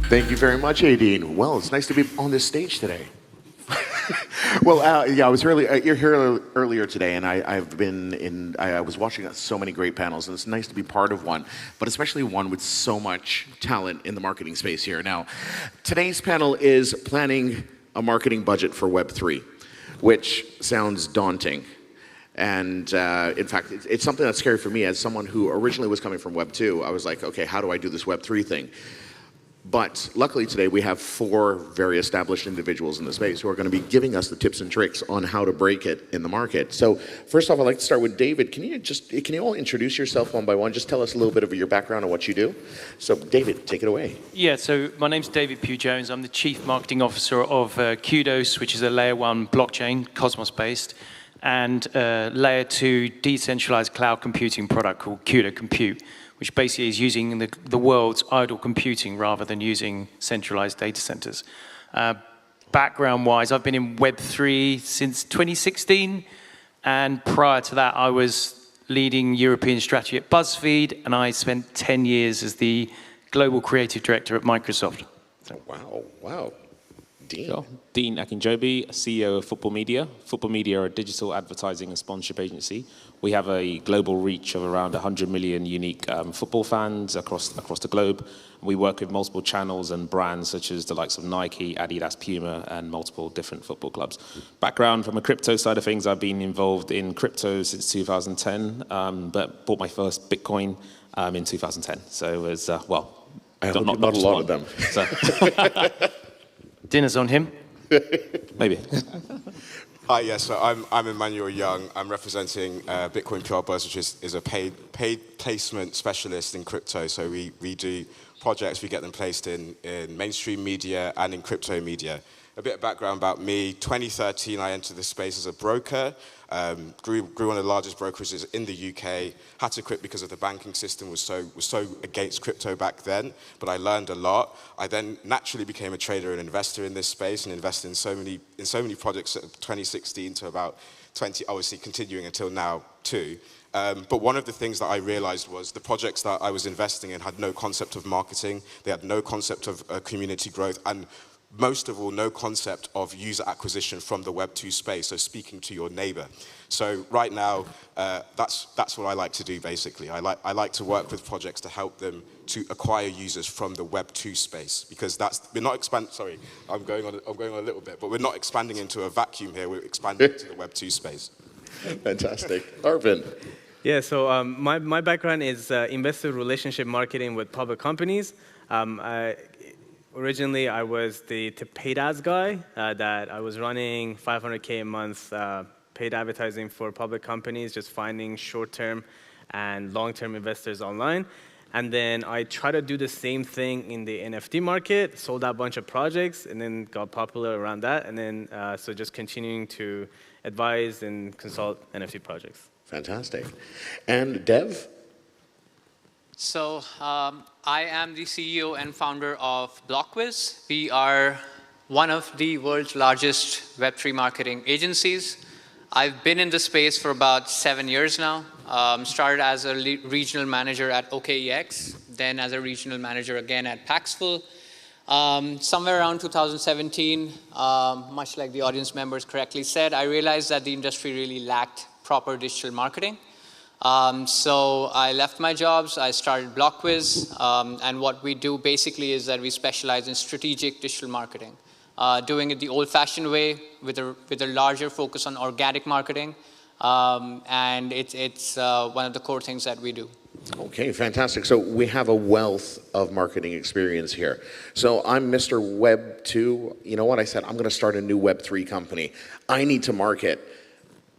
Thank you very much, Aideen. Well, it's nice to be on this stage today. Well, yeah, I was you're here earlier today, and I was watching so many great panels, and it's nice to be part of one, but especially one with so much talent in the marketing space here. Now, today's panel is planning a marketing budget for Web3, which sounds daunting. And in fact, it's something that's scary for me as someone who originally was coming from Web 2. I was like, okay, how do I do this Web 3 thing? But luckily today we have 4 very established individuals in the space who are going to be giving us the tips and tricks on how to break it in the market. So first off, I'd like to start with David. Can you all introduce yourself one by one? Just tell us a little bit of your background and what you do. So David, take it away. Yeah, so my name's David Pugh-Jones. I'm the Chief Marketing Officer of CUDOS, which is a layer 1 blockchain, Cosmos-based, and layer 2 decentralized cloud computing product called CUDO Compute, which basically is using the world's idle computing rather than using centralized data centers. Background-wise, I've been in Web3 since 2016, and prior to that, I was leading European strategy at BuzzFeed, and I spent 10 years as the Global Creative Director at Microsoft. So, wow. Dean. Sure. Dean Akinjobi, CEO of Football Media. Football Media are a digital advertising and sponsorship agency. We have a global reach of around 100 million unique football fans across the globe. We work with multiple channels and brands such as the likes of Nike, Adidas, Puma, and multiple different football clubs. Background from a crypto side of things, I've been involved in crypto since 2010, but bought my first Bitcoin in 2010. So it was, I hope not a lot of them. So. Dinner's on him. Maybe. Hi, yes, so I'm Emmanuel Young. I'm representing Bitcoin PR Buzz, which is a paid placement specialist in crypto. So we do projects, we get them placed in mainstream media and in crypto media. A bit of background about me. 2013, I entered this space as a broker. Grew one of the largest brokerages in the UK. Had to quit because of the banking system was so against crypto back then. But I learned a lot. I then naturally became a trader and investor in this space and invested in so many projects at 2016 to about 20. Obviously continuing until now too. But one of the things that I realized was the projects that I was investing in had no concept of marketing. They had no concept of community growth, and most of all, no concept of user acquisition from the Web 2 space, so speaking to your neighbor. So right now, that's what I like to do, basically. I like to work with projects to help them to acquire users from the Web 2 space, because we're not expanding, sorry, I'm going on a little bit, but we're not expanding into a vacuum here, we're expanding into the Web 2 space. Fantastic. Arvin. Yeah, so my background is investor relationship marketing with public companies. Originally, I was the paid ads guy that I was running 500K a month paid advertising for public companies, just finding short-term and long-term investors online. And then I tried to do the same thing in the NFT market, sold out a bunch of projects, and then got popular around that. And then so just continuing to advise and consult NFT projects. Fantastic. And Dev? So I am the CEO and founder of Blockwiz. We are one of the world's largest Web3 marketing agencies. I've been in the space for about 7 years now. Started as a regional manager at OKEX, then as a regional manager again at Paxful. Somewhere around 2017, much like the audience members correctly said, I realized that the industry really lacked proper digital marketing. So I left my jobs, I started Blockwiz, and what we do basically is that we specialize in strategic digital marketing. Doing it the old-fashioned way with a larger focus on organic marketing, and it's one of the core things that we do. Okay, fantastic. So we have a wealth of marketing experience here. So I'm Mr. Web 2. You know what? I said, I'm going to start a new Web 3 company. I need to market.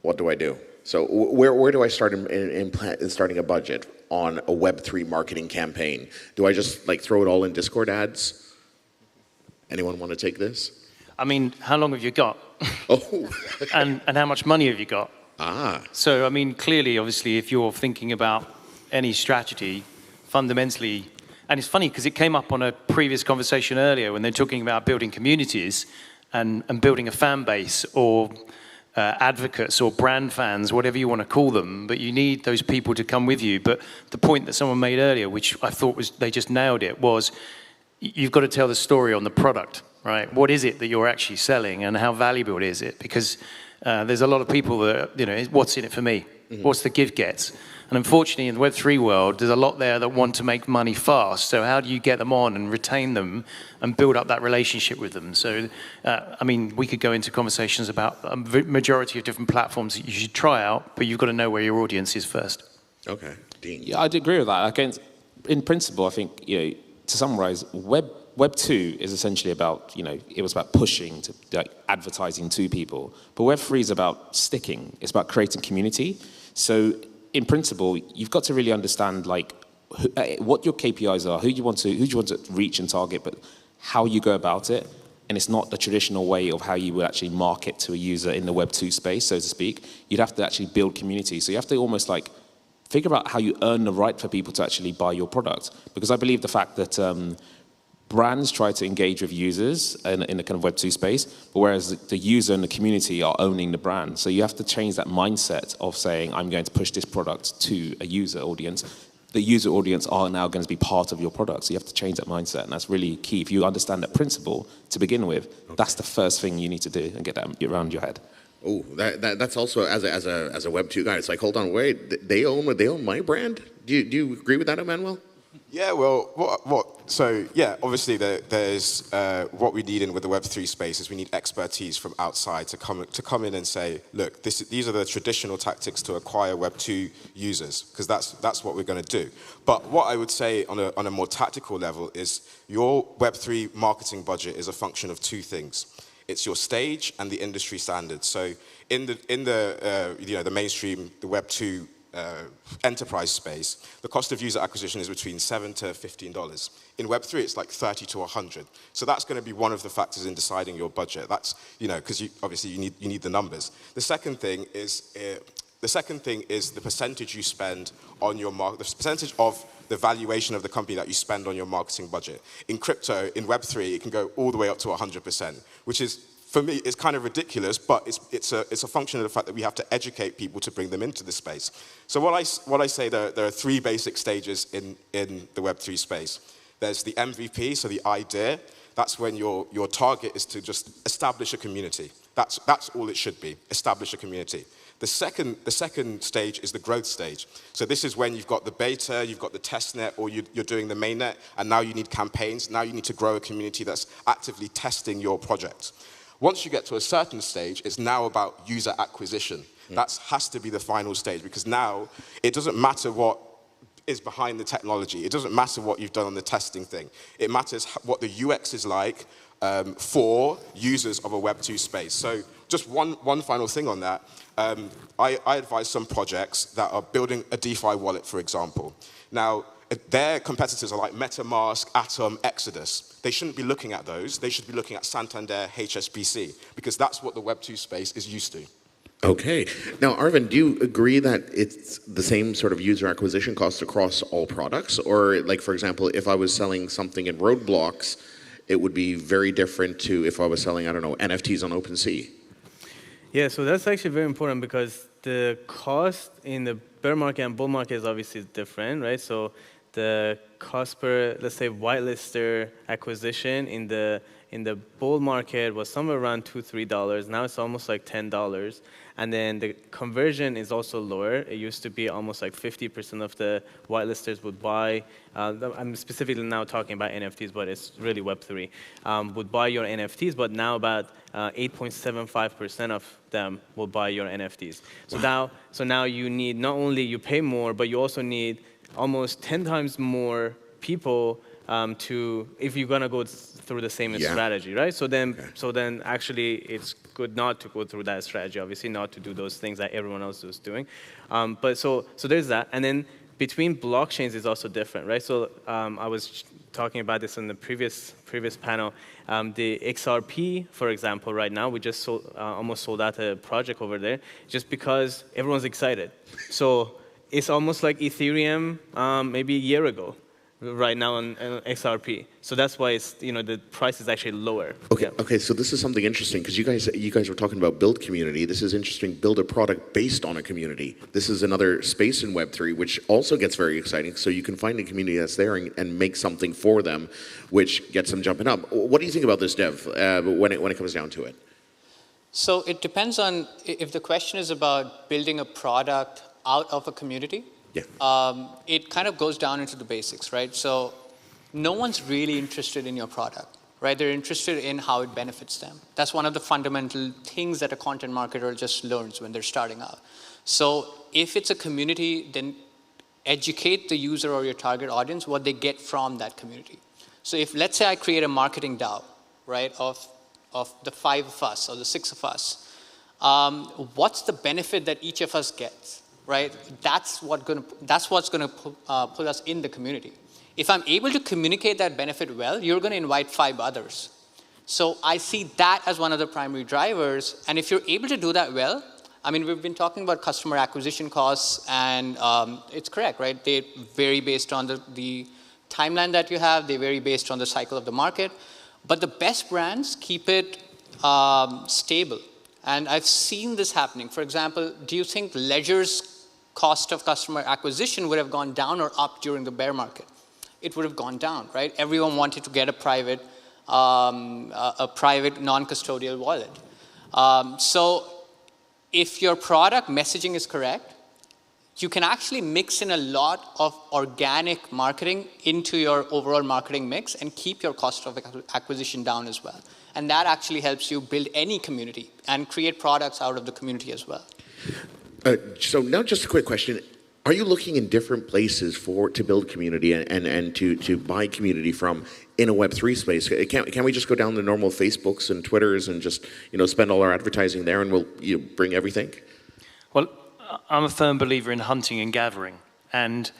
What do I do? So where do I start in starting a budget on a Web 3 marketing campaign? Do I just throw it all in Discord ads? Anyone want to take this? I mean, how long have you got? Oh. and how much money have you got? Ah. So, I mean, clearly, obviously, if you're thinking about any strategy, fundamentally, and it's funny because it came up on a previous conversation earlier when they're talking about building communities and building a fan base or advocates or brand fans, whatever you want to call them, but you need those people to come with you. But the point that someone made earlier, which I thought they just nailed it, was you've got to tell the story on the product, right? What is it that you're actually selling, and how valuable is it? Because there's a lot of people that, you know, what's in it for me? What's the give gets? And unfortunately, in the Web3 world, there's a lot there that want to make money fast. So how do you get them on and retain them and build up that relationship with them? So, I mean, we could go into conversations about a majority of different platforms that you should try out, but you've got to know where your audience is first. Okay, Dean. Yeah, I'd agree with that. Again, in principle, I think, you know, to summarize, Web 2 is essentially about, you know, it was about pushing to, like, advertising to people. But Web 3 is about sticking. It's about creating community. So in principle, you've got to really understand, like, what your KPIs are, who you want to reach and target, but how you go about it. And it's not the traditional way of how you would actually market to a user in the Web 2 space, so to speak. You'd have to actually build community. So you have to almost, like, figure out how you earn the right for people to actually buy your product. Because I believe the fact that brands try to engage with users in the kind of Web 2 space, but whereas the user and the community are owning the brand. So you have to change that mindset of saying, I'm going to push this product to a user audience. The user audience are now going to be part of your product. So you have to change that mindset, and that's really key. If you understand that principle to begin with, that's the first thing you need to do and get that around your head. Oh, that's also, as a Web 2 guy, it's like, hold on, wait, they own my brand? Do you agree with that, Emmanuel? Yeah, well, so yeah, obviously there's what we need in with the Web3 space is we need expertise from outside to come in and say, look, these are the traditional tactics to acquire Web2 users, because that's what we're going to do. But what I would say on a more tactical level is your Web3 marketing budget is a function of two things. It's your stage and the industry standards. So in the you know, the mainstream, the Web2 enterprise space, the cost of user acquisition is between $7 to $15. In Web3, it's like 30 to 100. So that's going to be one of the factors in deciding your budget. That's, you know, because obviously you need the numbers. The second thing is the percentage you spend on your the percentage of the valuation of the company that you spend on your marketing budget. In crypto, in Web3, it can go all the way up to 100%, which is, for me, it's kind of ridiculous, but it's a function of the fact that we have to educate people to bring them into the space. So what I say, there are three basic stages in the Web3 space. There's the MVP, so the idea. That's when your target is to just establish a community. That's all it should be, establish a community. The second stage is the growth stage. So this is when you've got the beta, you've got the test net, or you're doing the mainnet, and now you need campaigns. Now you need to grow a community that's actively testing your project. Once you get to a certain stage, it's now about user acquisition. That has to be the final stage, because now it doesn't matter what is behind the technology. It doesn't matter what you've done on the testing thing. It matters what the UX is like for users of a Web2 space. So just one final thing on that. I advise some projects that are building a DeFi wallet, for example. Now, their competitors are like MetaMask, Atom, Exodus. They shouldn't be looking at those. They should be looking at Santander, HSBC, because that's what the Web2 space is used to. Okay. Now, Arvind, do you agree that it's the same sort of user acquisition cost across all products? Or, like, for example, if I was selling something in Roadblocks, it would be very different to if I was selling, I don't know, NFTs on OpenSea? Yeah, so that's actually very important, because the cost in the bear market and bull market is obviously different, right? So the cost per, let's say, whitelister acquisition in the bull market was somewhere around $2, $3. Now it's almost like $10. And then the conversion is also lower. It used to be almost like 50% of the whitelisters would buy, I'm specifically now talking about NFTs, but it's really Web3, would buy your NFTs, but now about 8.75% of them will buy your NFTs. So now you need, not only you pay more, but you also need almost 10 times more people if you're gonna go through the same strategy, right? So then actually it's good not to go through that strategy, obviously, not to do those things that everyone else is doing. But so there's that. And then between blockchains is also different, right? So I was talking about this in the previous panel. The XRP, for example, right now, we just almost sold out a project over there just because everyone's excited. So it's almost like Ethereum maybe a year ago. right now on XRP. So that's why it's, the price is actually lower. Okay, Yeah. okay. So this is something interesting because you guys were talking about build community. This is interesting. Build a product based on a community. This is another space in Web3 which also gets very exciting. So you can find a community that's there and make something for them, which gets them jumping up. What do you think about this, Dev? When it comes down to it? So it depends on if the question is about building a product out of a community. Yeah. It kind of goes down into the basics, right? So no one's really interested in your product, right? They're interested in how it benefits them. That's one of the fundamental things that a content marketer just learns when they're starting out. So if it's a community, then educate the user or your target audience what they get from that community. So if, let's say I create a marketing DAO, right, of the 5 of us or the 6 of us, what's the benefit that each of us gets? Right? That's what's going to put us in the community. If I'm able to communicate that benefit well, you're going to invite 5 others. So I see that as one of the primary drivers. And if you're able to do that well, I mean, we've been talking about customer acquisition costs, and it's correct, right? They vary based on the timeline that you have. They vary based on the cycle of the market. But the best brands keep it stable. And I've seen this happening. For example, do you think Ledger's cost of customer acquisition would have gone down or up during the bear market? It would have gone down, right? Everyone wanted to get a private non-custodial wallet. So if your product messaging is correct, you can actually mix in a lot of organic marketing into your overall marketing mix and keep your cost of acquisition down as well. And that actually helps you build any community and create products out of the community as well. So now just a quick question. Are you looking in different places to build community and to buy community from in a Web3 space? Can we just go down the normal Facebooks and Twitters and just spend all our advertising there and we'll bring everything? Well, I'm a firm believer in hunting and gathering. And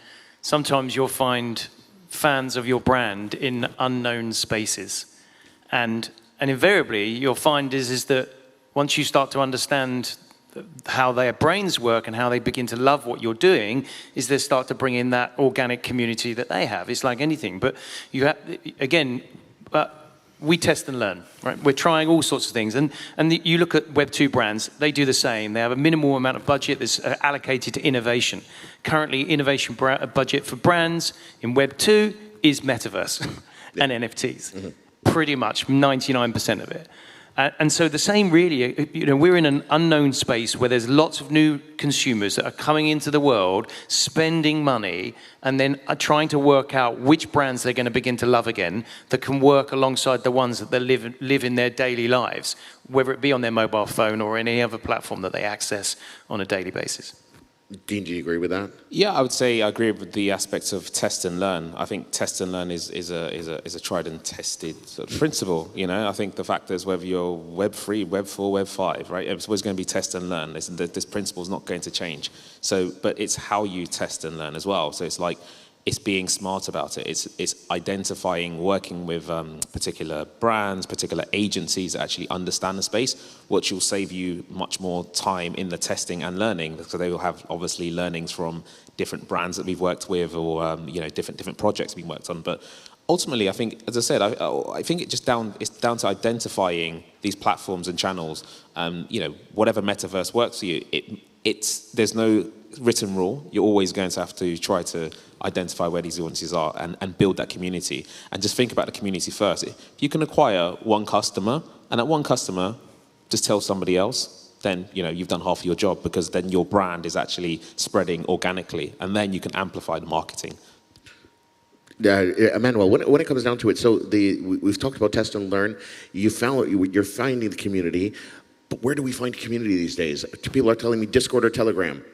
sometimes you'll find fans of your brand in unknown spaces. And invariably, you'll find is that once you start to understand how their brains work and how they begin to love what you're doing, is they start to bring in that organic community that they have. It's like anything. But you have, again, we test and learn, right? We're trying all sorts of things. And you look at Web2 brands, they do the same. They have a minimal amount of budget that's allocated to innovation. Currently, innovation budget for brands in Web2 is metaverse and NFTs. Mm-hmm. Pretty much 99% of it. And so the same really, we're in an unknown space where there's lots of new consumers that are coming into the world, spending money, and then are trying to work out which brands they're going to begin to love again that can work alongside the ones that they live in their daily lives, whether it be on their mobile phone or any other platform that they access on a daily basis. Dean, do you agree with that? Yeah, I would say I agree with the aspects of test and learn. I think test and learn is a tried and tested sort of principle. I think the fact is whether you're Web 3, Web 4, Web 5, right? It's always going to be test and learn. This principle is not going to change. So, but it's how you test and learn as well. So it's like it's being smart about it. It's identifying, working with particular brands, particular agencies that actually understand the space, which will save you much more time in the testing and learning, because they will have obviously learnings from different brands that we've worked with, or different projects we've worked on. But ultimately, I think, as I said, I think it's down to identifying these platforms and channels. Whatever metaverse works for you, there's no written rule. You're always going to have to try to identify where these audiences are and build that community. And just think about the community first. If you can acquire one customer, and that one customer just tell somebody else, then you've done half of your job, because then your brand is actually spreading organically, and then you can amplify the marketing. Emmanuel, when it comes down to it, so we've talked about test and learn. You're finding the community, but where do we find community these days? People are telling me Discord or Telegram.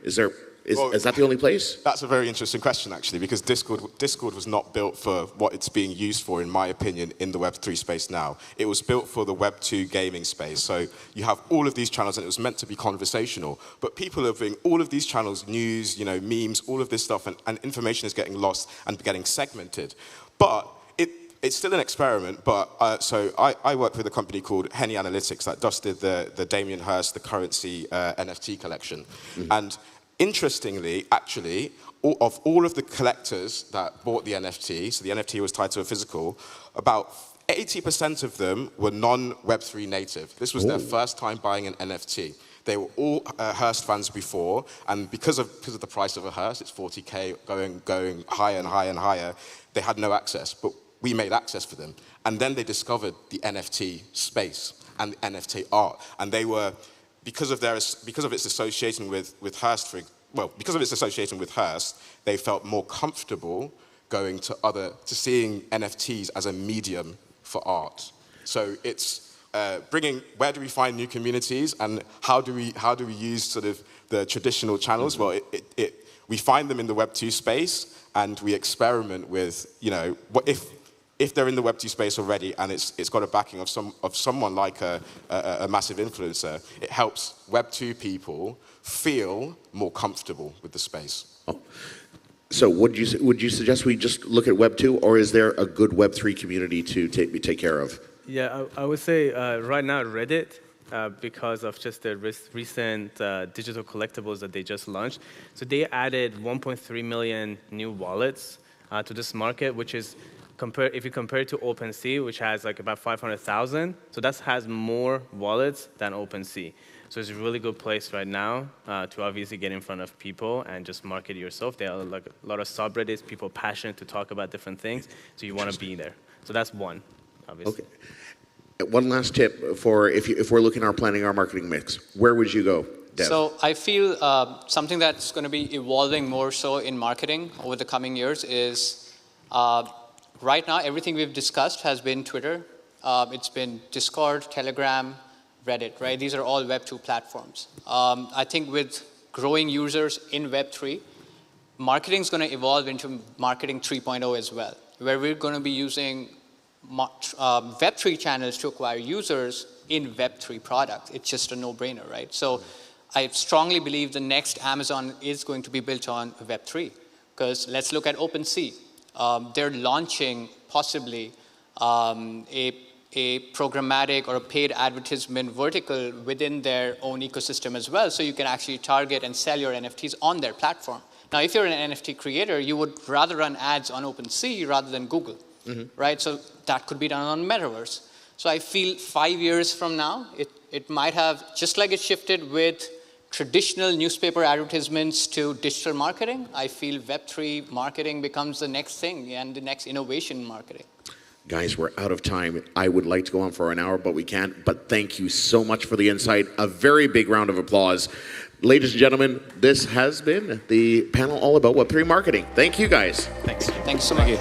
Is that the only place? That's a very interesting question, actually, because Discord was not built for what it's being used for, in my opinion, in the Web3 space now. It was built for the Web2 gaming space. So you have all of these channels, and it was meant to be conversational. But people are viewing all of these channels, news, memes, all of this stuff, and information is getting lost and getting segmented. But it's still an experiment, but so I work with a company called Henny Analytics that just did the Damien Hirst, the currency NFT collection. Mm-hmm. And Interestingly, actually, of all of the collectors that bought the NFT, so the NFT was tied to a physical, about 80% of them were non-Web3 native. This was their first time buying an NFT. They were all Hearst fans before, and because of the price of a Hearst, it's 40K going higher and higher and higher, they had no access, but we made access for them. And then they discovered the NFT space and NFT art, and they were, because of its association with Hearst, because of its association with Hearst, they felt more comfortable going to seeing NFTs as a medium for art. So it's where do we find new communities, and how do we use sort of the traditional channels? Well, we find them in the Web2 space, and we experiment with, what if they're in the Web2 space already, and it's got a backing of someone like a massive influencer, it helps Web2 people feel more comfortable with the space. Oh. So would you suggest we just look at Web2, or is there a good Web3 community to take care of? Yeah, I would say right now Reddit, because of just the recent digital collectibles that they just launched. So they added 1.3 million new wallets to this market, which is, if you compare it to OpenSea, which has like about 500,000, so that has more wallets than OpenSea. So it's a really good place right now to obviously get in front of people and just market yourself. There are like a lot of subreddits, people passionate to talk about different things, so you want to be there. So that's one, obviously. Okay. One last tip for if we're looking at planning our marketing mix, where would you go, Dev? So I feel something that's going to be evolving more so in marketing over the coming years is right now everything we've discussed has been Twitter, it's been Discord, Telegram, Reddit, right? These are all Web2 platforms. I think with growing users in Web3, marketing is going to evolve into marketing 3.0 as well, where we're going to be using Web3 channels to acquire users in Web3 products. It's just a no-brainer, right? So I strongly believe the next Amazon is going to be built on Web3, because let's look at OpenSea. They're launching possibly a programmatic or a paid advertisement vertical within their own ecosystem as well, so you can actually target and sell your NFTs on their platform. Now, if you're an NFT creator, you would rather run ads on OpenSea rather than Google, right? So that could be done on Metaverse. So I feel 5 years from now, it might have, just like it shifted with traditional newspaper advertisements to digital marketing, I feel Web3 marketing becomes the next thing and the next innovation in marketing. Guys, we're out of time. I would like to go on for an hour, but we can't. But thank you so much for the insight. A very big round of applause. Ladies and gentlemen, this has been the panel all about Web3 marketing. Thank you, guys. Thanks. Thanks so much.